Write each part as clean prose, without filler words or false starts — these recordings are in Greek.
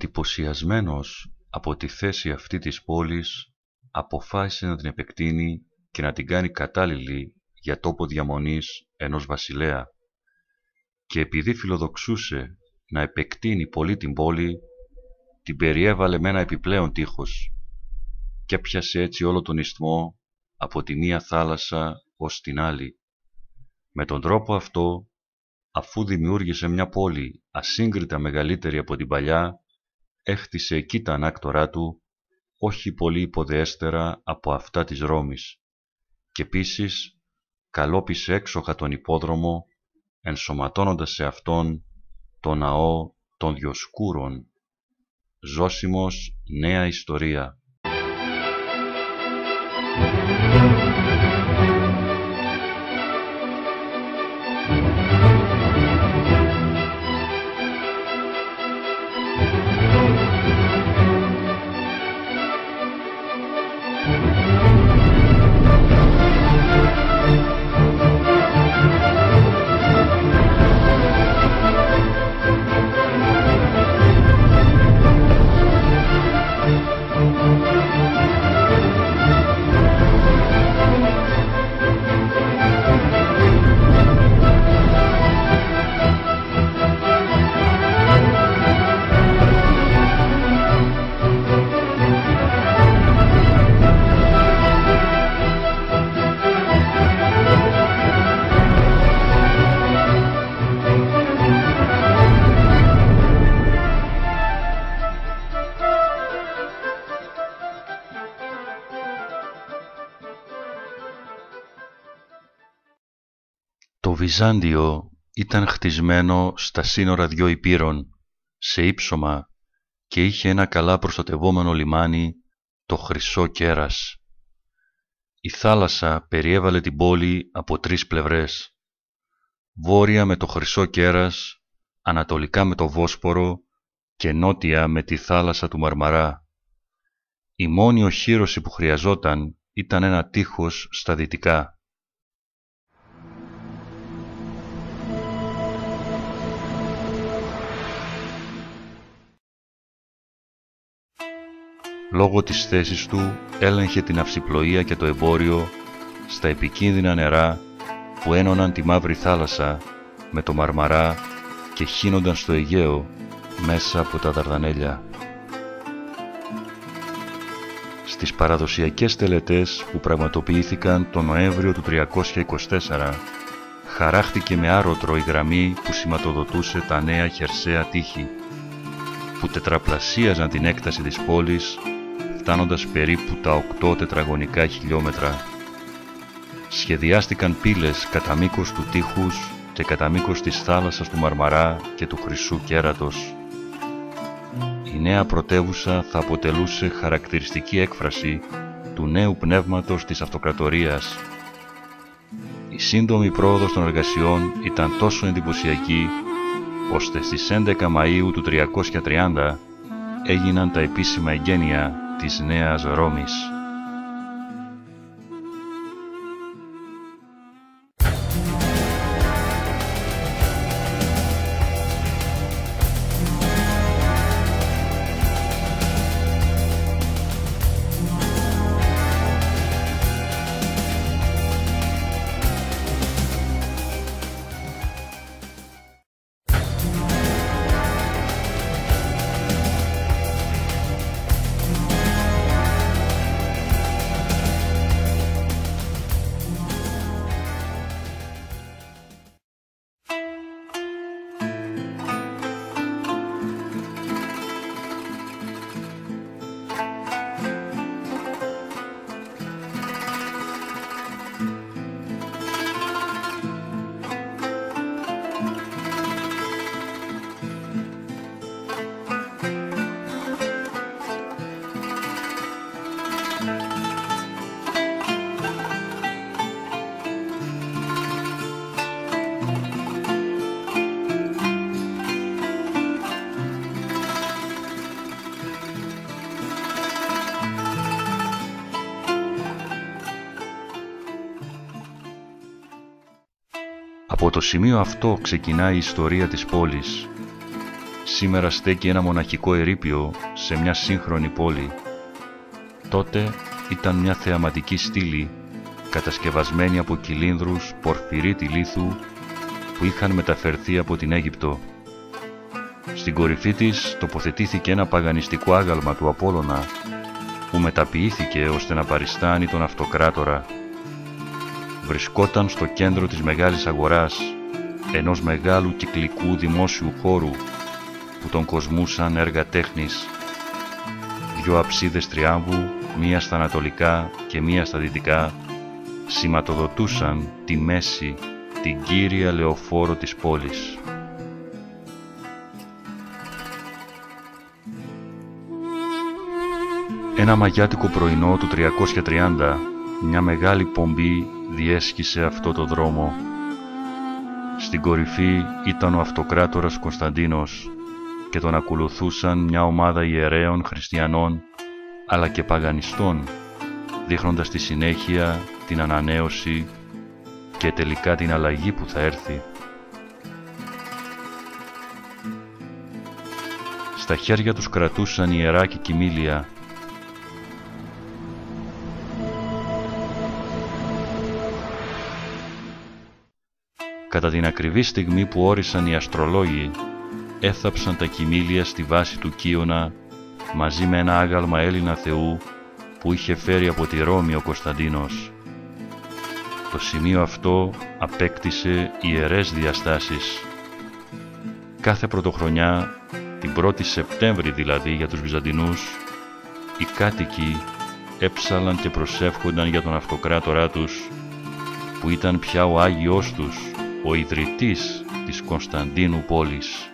Εντυπωσιασμένος από τη θέση αυτή της πόλης, αποφάσισε να την επεκτείνει και να την κάνει κατάλληλη για τόπο διαμονής ενός βασιλέα. Και επειδή φιλοδοξούσε να επεκτείνει πολύ την πόλη, την περιέβαλε με ένα επιπλέον τείχος και έπιασε έτσι όλο τον ισθμό από τη μία θάλασσα ως την άλλη. Με τον τρόπο αυτό, αφού δημιούργησε μια πόλη ασύγκριτα μεγαλύτερη από την παλιά, έχτισε εκεί τα ανάκτορά του, όχι πολύ υποδεέστερα από αυτά της Ρώμης, και επίσης καλόπισε έξοχα τον υπόδρομο, ενσωματώνοντας σε αυτόν το ναό των Διοσκούρων. Ζώσιμος νέα ιστορία. Το Βυζάντιο ήταν χτισμένο στα σύνορα δυο υπήρων, σε ύψωμα, και είχε ένα καλά προστατευόμενο λιμάνι, το Χρυσό Κέρας. Η θάλασσα περιέβαλε την πόλη από τρεις πλευρές. Βόρεια με το Χρυσό Κέρας, ανατολικά με το Βόσπορο και νότια με τη θάλασσα του Μαρμαρά. Η μόνη οχύρωση που χρειαζόταν ήταν ένα τείχος στα δυτικά. Λόγω της θέσης του έλεγχε την αυσιπλοεία και το εμπόριο στα επικίνδυνα νερά που ένωναν τη Μαύρη Θάλασσα με το Μαρμαρά και χύνονταν στο Αιγαίο μέσα από τα Δαρδανέλια. Στις παραδοσιακές τελετές που πραγματοποιήθηκαν τον Νοέμβριο του 324, χαράχτηκε με άρωτρο η γραμμή που σηματοδοτούσε τα νέα χερσαία τείχη, που τετραπλασίαζαν την έκταση της πόλης, φτάνοντας περίπου τα 8 τετραγωνικά χιλιόμετρα. Σχεδιάστηκαν πύλες κατά μήκος του τείχους και κατά μήκος της θάλασσας του Μαρμαρά και του Χρυσού Κέρατος. Η νέα πρωτεύουσα θα αποτελούσε χαρακτηριστική έκφραση του νέου πνεύματος της αυτοκρατορίας. Η σύντομη πρόοδος των εργασιών ήταν τόσο εντυπωσιακή, ώστε στις 11 Μαΐου του 330 έγιναν τα επίσημα εγγένεια της Νέας Ρώμης. Από το σημείο αυτό ξεκινάει η ιστορία της πόλης. σήμερα στέκει ένα μοναχικό ερείπιο σε μια σύγχρονη πόλη. Τότε ήταν μια θεαματική στήλη κατασκευασμένη από κυλίνδρους πορφυρίτη λίθου που είχαν μεταφερθεί από την Αίγυπτο. Στην κορυφή της τοποθετήθηκε ένα παγανιστικό άγαλμα του Απόλλωνα που μεταποιήθηκε ώστε να παριστάνει τον αυτοκράτορα. Βρισκόταν στο κέντρο της μεγάλης αγοράς, ενός μεγάλου κυκλικού δημόσιου χώρου που τον κοσμούσαν έργα τέχνης. Δυο αψίδες τριάμβου, μία στα ανατολικά και μία στα δυτικά, σηματοδοτούσαν τη μέση, την κύρια λεωφόρο της πόλης. Ένα μαγιάτικο πρωινό του 330, μια μεγάλη πομπή διέσχισε αυτό το δρόμο. Στην κορυφή ήταν ο αυτοκράτορας Κωνσταντίνος και τον ακολουθούσαν μια ομάδα ιερέων χριστιανών αλλά και παγανιστών, δείχνοντας τη συνέχεια, την ανανέωση και τελικά την αλλαγή που θα έρθει. Στα χέρια τους κρατούσαν ιερά και κοιμήλια. Κατά την ακριβή στιγμή που όρισαν οι αστρολόγοι, έθαψαν τα κοιμήλια στη βάση του Κύωνα μαζί με ένα άγαλμα Έλληνα θεού που είχε φέρει από τη Ρώμη ο Κωνσταντίνος. Το σημείο αυτό απέκτησε ιερές διαστάσεις. Κάθε πρωτοχρονιά, την 1η Σεπτέμβρη δηλαδή για τους Βυζαντινούς, οι κάτοικοι έψαλαν και προσεύχονταν για τον αυτοκράτορά τους, που ήταν πια ο Άγιος τους, ο ιδρυτής της Κωνσταντίνου πόλης.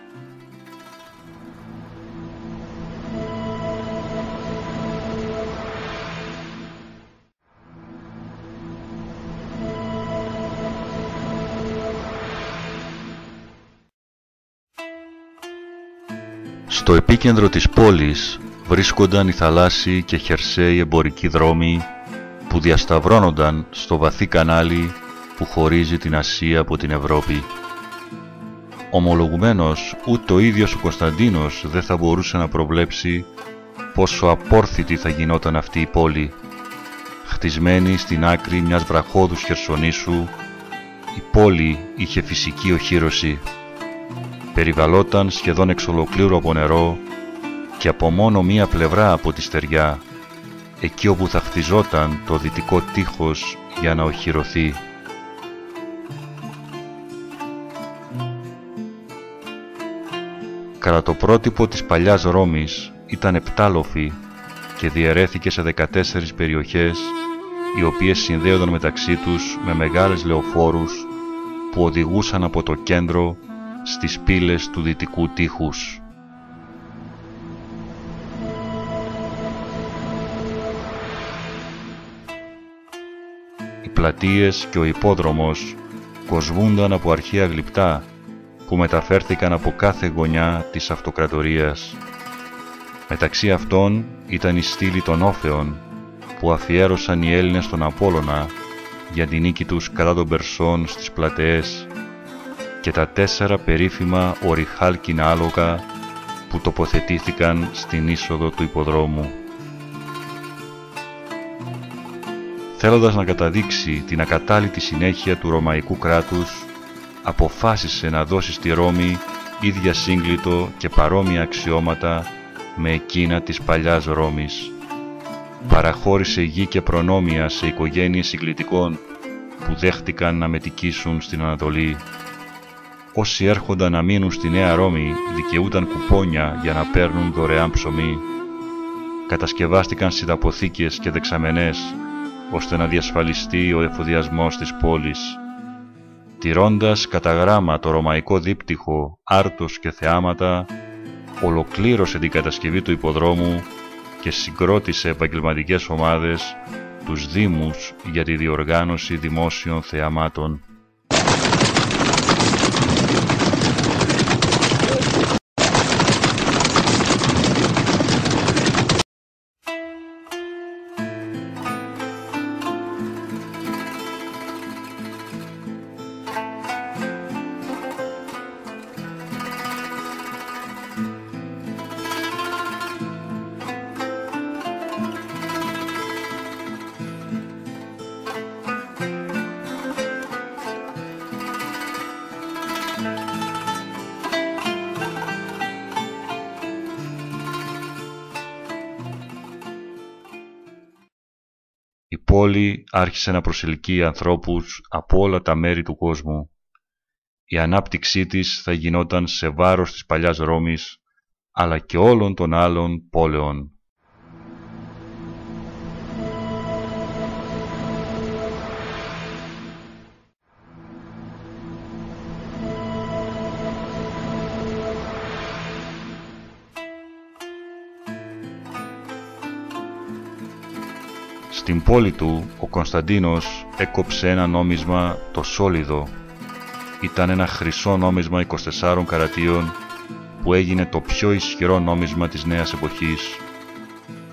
Στο επίκεντρο της πόλης βρίσκονταν οι θαλάσσιοι και χερσαίοι εμπορικοί δρόμοι που διασταυρώνονταν στο βαθύ κανάλι που χωρίζει την Ασία από την Ευρώπη. Ομολογουμένως, ούτε ο ίδιος ο Κωνσταντίνος δεν θα μπορούσε να προβλέψει πόσο απόρθητη θα γινόταν αυτή η πόλη. Χτισμένη στην άκρη μιας βραχώδους χερσονήσου, η πόλη είχε φυσική οχύρωση. Περιβαλλόταν σχεδόν εξ ολοκλήρου από νερό και από μόνο μία πλευρά από τη στεριά, εκεί όπου θα χτιζόταν το δυτικό τείχος για να οχυρωθεί. Κατά το πρότυπο της παλιάς Ρώμης ήταν επτάλοφη και διαιρέθηκε σε 14 περιοχές, οι οποίες συνδέονταν μεταξύ τους με μεγάλες λεωφόρους που οδηγούσαν από το κέντρο στις πύλες του δυτικού τείχους. Οι πλατείες και ο υπόδρομος κοσμούνταν από αρχαία γλυπτά που μεταφέρθηκαν από κάθε γωνιά της αυτοκρατορίας. Μεταξύ αυτών ήταν η στήλη των Όφεων που αφιέρωσαν οι Έλληνες στον Απόλλωνα για την νίκη τους κατά των Περσών στις πλατεές και τα 4 περίφημα οριχάλκινα άλογα που τοποθετήθηκαν στην είσοδο του υποδρόμου. Θέλοντας να καταδείξει την ακατάλητη συνέχεια του Ρωμαϊκού κράτους, αποφάσισε να δώσει στη Ρώμη ίδια σύγκλιτο και παρόμοια αξιώματα με εκείνα της παλιάς Ρώμης. Παραχώρησε γη και προνόμια σε οικογένειες συγκλητικών που δέχτηκαν να μετικήσουν στην Ανατολή. Όσοι έρχονταν να μείνουν στη Νέα Ρώμη δικαιούταν κουπόνια για να παίρνουν δωρεάν ψωμί. Κατασκευάστηκαν σιδαποθήκες και δεξαμενές ώστε να διασφαλιστεί ο εφοδιασμός της πόλης. Τηρώντας κατά γράμμα το ρωμαϊκό δίπτυχο, άρτος και θεάματα, ολοκλήρωσε την κατασκευή του υποδρόμου και συγκρότησε επαγγελματικές ομάδες, τους δήμους για τη διοργάνωση δημόσιων θεαμάτων. πόλη άρχισε να προσελκύει ανθρώπους από όλα τα μέρη του κόσμου. Η ανάπτυξή της θα γινόταν σε βάρος της παλιάς Ρώμης, αλλά και όλων των άλλων πόλεων. Στην πόλη του, ο Κωνσταντίνος έκοψε ένα νόμισμα, το σόλιδο. Ήταν ένα χρυσό νόμισμα 24 καρατίων που έγινε το πιο ισχυρό νόμισμα της νέας εποχής.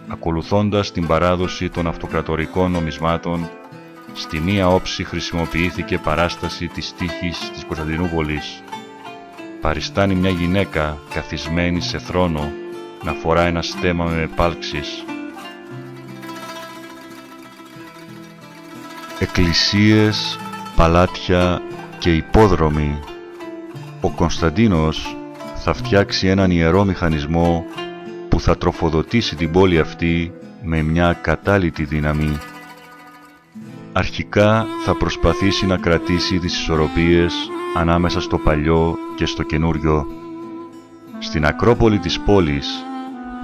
Ακολουθώντας την παράδοση των αυτοκρατορικών νομισμάτων, στη μία όψη χρησιμοποιήθηκε παράσταση της τύχης της Κωνσταντινούπολης. Παριστάνει μια γυναίκα καθισμένη σε θρόνο να φορά ένα στέμμα με επάλξεις. Εκκλησίες, παλάτια και υπόδρομοι. Ο Κωνσταντίνος θα φτιάξει έναν ιερό μηχανισμό που θα τροφοδοτήσει την πόλη αυτή με μια ακατάλητη δύναμη. Αρχικά θα προσπαθήσει να κρατήσει τις ισορροπίες ανάμεσα στο παλιό και στο καινούριο. Στην Ακρόπολη της πόλης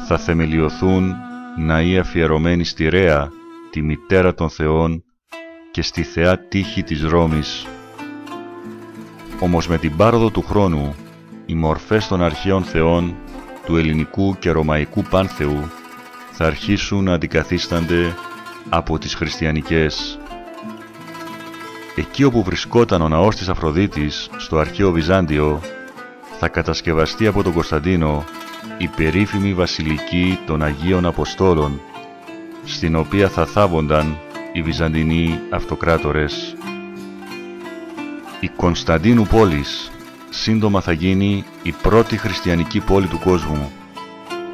θα θεμελιωθούν ναοί αφιερωμένοι στη Ρέα, τη μητέρα των θεών, και στη θεά τύχη της Ρώμης. Όμως με την πάροδο του χρόνου, οι μορφές των αρχαίων θεών του ελληνικού και ρωμαϊκού πάνθεου θα αρχίσουν να αντικαθίστανται από τις χριστιανικές. Εκεί όπου βρισκόταν ο ναός της Αφροδίτης, στο αρχαίο Βυζάντιο, θα κατασκευαστεί από τον Κωνσταντίνο η περίφημη βασιλική των Αγίων Αποστόλων, στην οποία θα θάβονταν οι Βυζαντινοί αυτοκράτορες. Η Κωνσταντίνου πόλης σύντομα θα γίνει η πρώτη χριστιανική πόλη του κόσμου,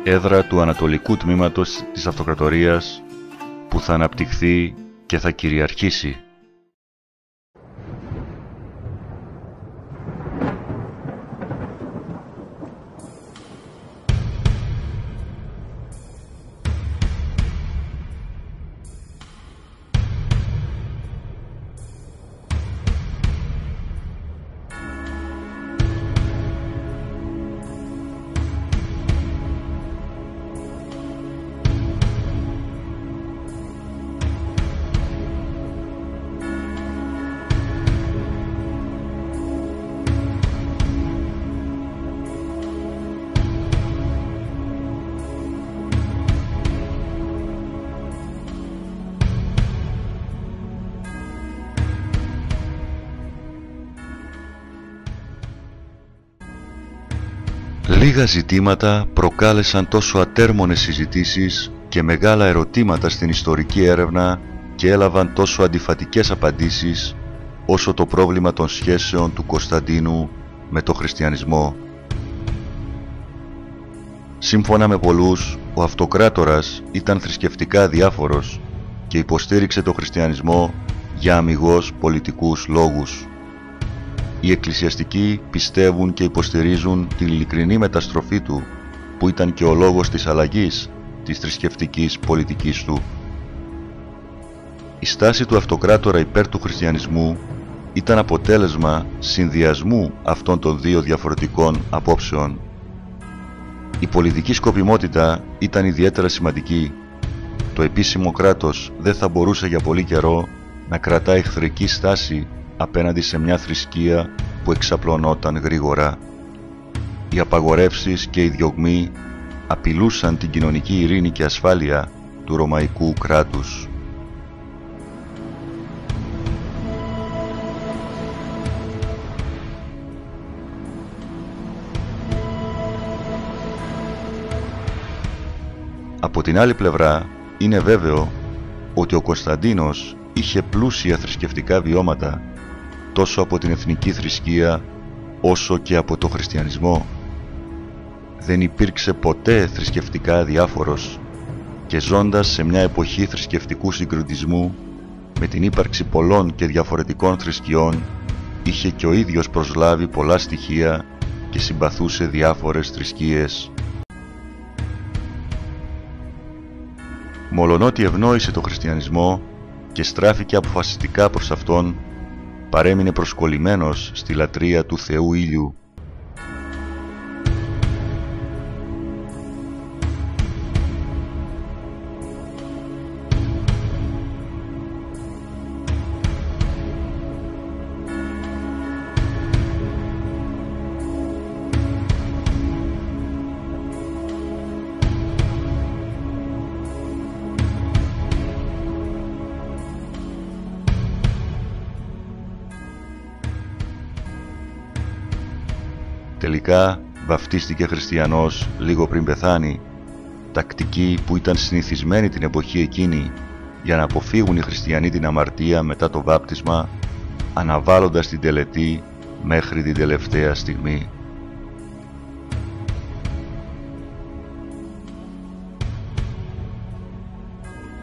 έδρα του ανατολικού τμήματος της αυτοκρατορίας, που θα αναπτυχθεί και θα κυριαρχήσει. Λίγα ζητήματα προκάλεσαν τόσο ατέρμονες συζητήσεις και μεγάλα ερωτήματα στην ιστορική έρευνα και έλαβαν τόσο αντιφατικές απαντήσεις όσο το πρόβλημα των σχέσεων του Κωνσταντίνου με το χριστιανισμό. Σύμφωνα με πολλούς, ο αυτοκράτορας ήταν θρησκευτικά αδιάφορος και υποστήριξε το χριστιανισμό για αμιγώς πολιτικούς λόγους. Οι εκκλησιαστικοί πιστεύουν και υποστηρίζουν την ειλικρινή μεταστροφή του, που ήταν και ο λόγος της αλλαγής της θρησκευτικής πολιτικής του. Η στάση του αυτοκράτορα υπέρ του χριστιανισμού ήταν αποτέλεσμα συνδυασμού αυτών των δύο διαφορετικών απόψεων. Η πολιτική σκοπιμότητα ήταν ιδιαίτερα σημαντική. Το επίσημο κράτος δεν θα μπορούσε για πολύ καιρό να κρατά εχθρική στάση απέναντι σε μια θρησκεία που εξαπλωνόταν γρήγορα. Οι απαγορεύσεις και οι διωγμοί απειλούσαν την κοινωνική ειρήνη και ασφάλεια του ρωμαϊκού κράτους. Από την άλλη πλευρά, είναι βέβαιο ότι ο Κωνσταντίνος είχε πλούσια θρησκευτικά βιώματα τόσο από την εθνική θρησκεία όσο και από το χριστιανισμό. Δεν υπήρξε ποτέ θρησκευτικά αδιάφορος και ζώντας σε μια εποχή θρησκευτικού συγκροτισμού με την ύπαρξη πολλών και διαφορετικών θρησκειών, είχε και ο ίδιος προσλάβει πολλά στοιχεία και συμπαθούσε διάφορες θρησκείες. Μολονότι ευνόησε το χριστιανισμό και στράφηκε αποφασιστικά προς αυτόν, παρέμεινε προσκολλημένος στη λατρεία του Θεού Ήλιου. Τελικά βαφτίστηκε χριστιανός λίγο πριν πεθάνει, τακτική που ήταν συνηθισμένη την εποχή εκείνη για να αποφύγουν οι χριστιανοί την αμαρτία μετά το βάπτισμα, αναβάλλοντας την τελετή μέχρι την τελευταία στιγμή.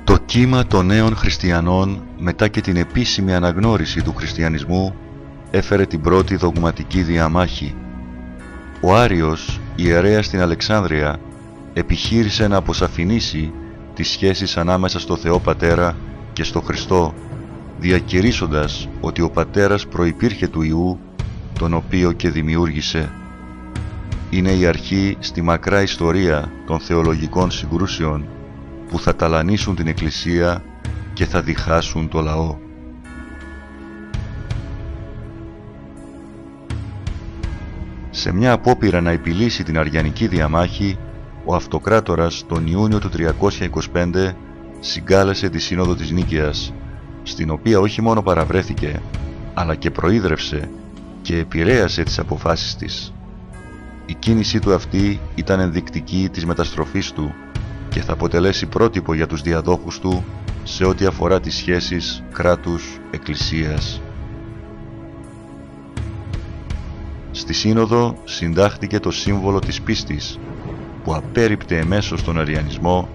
Το κύμα των νέων χριστιανών μετά και την επίσημη αναγνώριση του χριστιανισμού έφερε την πρώτη δογματική διαμάχη. Ο Άριος, ιερέας στην Αλεξάνδρεια, επιχείρησε να αποσαφηνίσει τις σχέσεις ανάμεσα στο Θεό Πατέρα και στο Χριστό, διακηρύσσοντας ότι ο Πατέρας προϋπήρχε του Υιού, τον οποίο και δημιούργησε. Είναι η αρχή στη μακρά ιστορία των θεολογικών συγκρούσεων που θα ταλανίσουν την Εκκλησία και θα διχάσουν το λαό. Σε μια απόπειρα να επιλύσει την αριανική διαμάχη, ο Αυτοκράτορας τον Ιούνιο του 325 συγκάλεσε τη Σύνοδο της Νίκαιας, στην οποία όχι μόνο παραβρέθηκε, αλλά και προείδρευσε και επηρέασε τις αποφάσεις της. Η κίνησή του αυτή ήταν ενδεικτική της μεταστροφής του και θα αποτελέσει πρότυπο για τους διαδόχους του σε ό,τι αφορά τις σχέσεις κράτους-εκκλησίας. Στη Σύνοδο συντάχθηκε το σύμβολο της πίστης, που απέρριπτε εμέσως τον αριανισμό,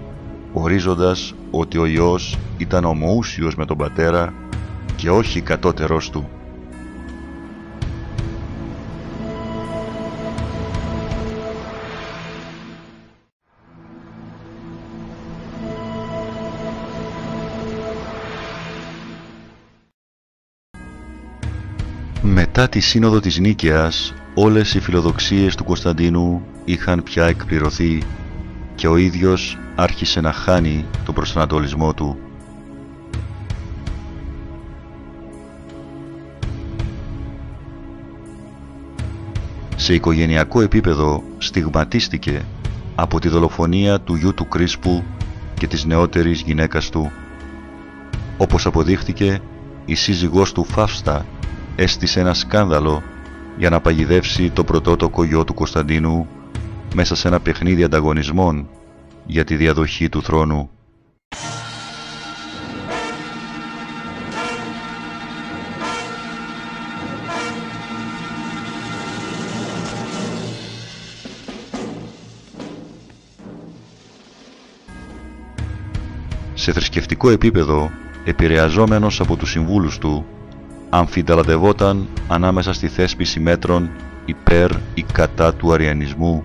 ορίζοντας ότι ο Υιός ήταν ομοούσιος με τον Πατέρα και όχι κατώτερος του. Μετά τη Σύνοδο της Νίκαιας, όλες οι φιλοδοξίες του Κωνσταντίνου είχαν πια εκπληρωθεί και ο ίδιος άρχισε να χάνει τον προσανατολισμό του. Σε οικογενειακό επίπεδο στιγματίστηκε από τη δολοφονία του γιου του Κρίσπου και της νεότερης γυναίκας του. Όπως αποδείχτηκε, η σύζυγός του Φαύστα έστησε ένα σκάνδαλο για να παγιδεύσει το πρωτότοκο γιο του Κωνσταντίνου μέσα σε ένα παιχνίδι ανταγωνισμών για τη διαδοχή του θρόνου. Σε θρησκευτικό επίπεδο, επηρεαζόμενος από τους συμβούλους του, αμφιταλαντευόταν ανάμεσα στη θέσπιση μέτρων υπέρ ή κατά του αριανισμού,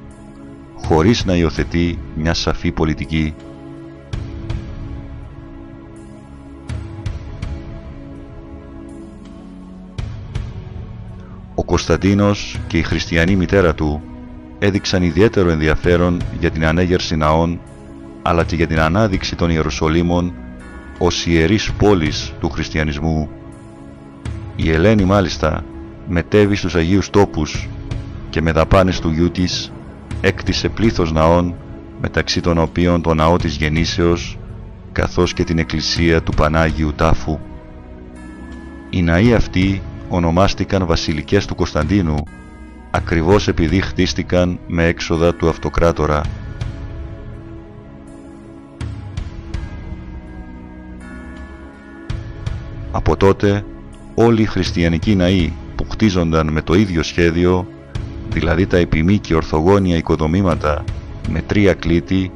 χωρίς να υιοθετεί μια σαφή πολιτική. Ο Κωνσταντίνος και η χριστιανή μητέρα του έδειξαν ιδιαίτερο ενδιαφέρον για την ανέγερση ναών, αλλά και για την ανάδειξη των Ιεροσολύμων ως ιερής πόλης του χριστιανισμού. Η Ελένη μάλιστα μετέβη στους Αγίους Τόπους και με δαπάνες του γιού της έκτισε πλήθος ναών, μεταξύ των οποίων το ναό της Γεννήσεως καθώς και την εκκλησία του Πανάγιου Τάφου. Οι ναοί αυτοί ονομάστηκαν βασιλικές του Κωνσταντίνου ακριβώς επειδή χτίστηκαν με έξοδα του Αυτοκράτορα. Από τότε όλοι οι χριστιανικοί ναοί που χτίζονταν με το ίδιο σχέδιο, δηλαδή τα επιμήκη ορθογώνια οικοδομήματα με τρία κλίτη,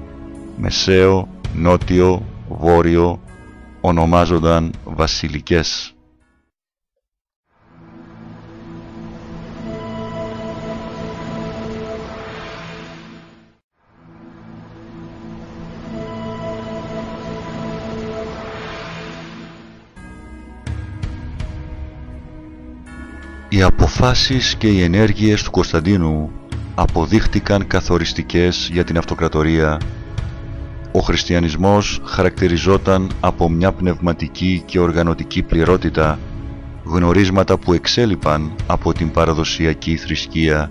μεσαίο, νότιο, βόρειο, ονομάζονταν βασιλικές. Οι αποφάσεις και οι ενέργειες του Κωνσταντίνου αποδείχτηκαν καθοριστικές για την αυτοκρατορία. Ο χριστιανισμός χαρακτηριζόταν από μια πνευματική και οργανωτική πληρότητα, γνωρίσματα που εξέλιπαν από την παραδοσιακή θρησκεία.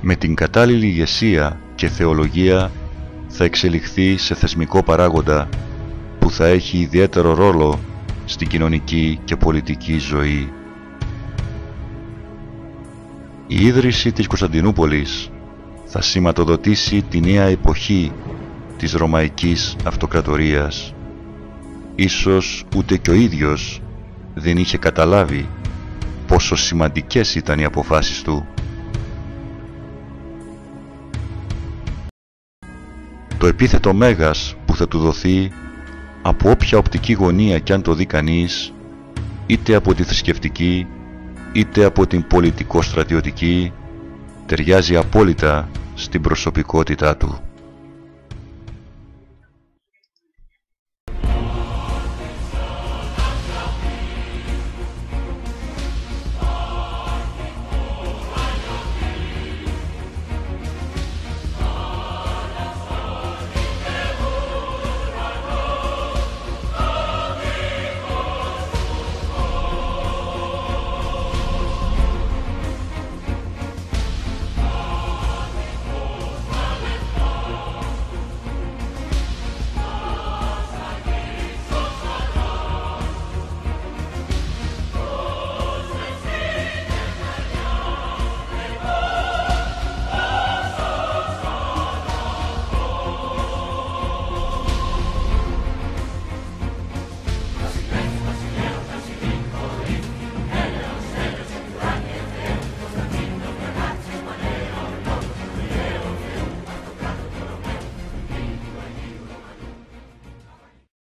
Με την κατάλληλη ηγεσία και θεολογία θα εξελιχθεί σε θεσμικό παράγοντα που θα έχει ιδιαίτερο ρόλο στην κοινωνική και πολιτική ζωή. Η ίδρυση της Κωνσταντινούπολης θα σηματοδοτήσει τη νέα εποχή της Ρωμαϊκής Αυτοκρατορίας. Ίσως ούτε και ο ίδιος δεν είχε καταλάβει πόσο σημαντικές ήταν οι αποφάσεις του. Το επίθετο Μέγας που θα του δοθεί από όποια οπτική γωνία κι αν το δει κανείς, είτε από τη θρησκευτική είτε από την πολιτικο-στρατιωτική, ταιριάζει απόλυτα στην προσωπικότητά του.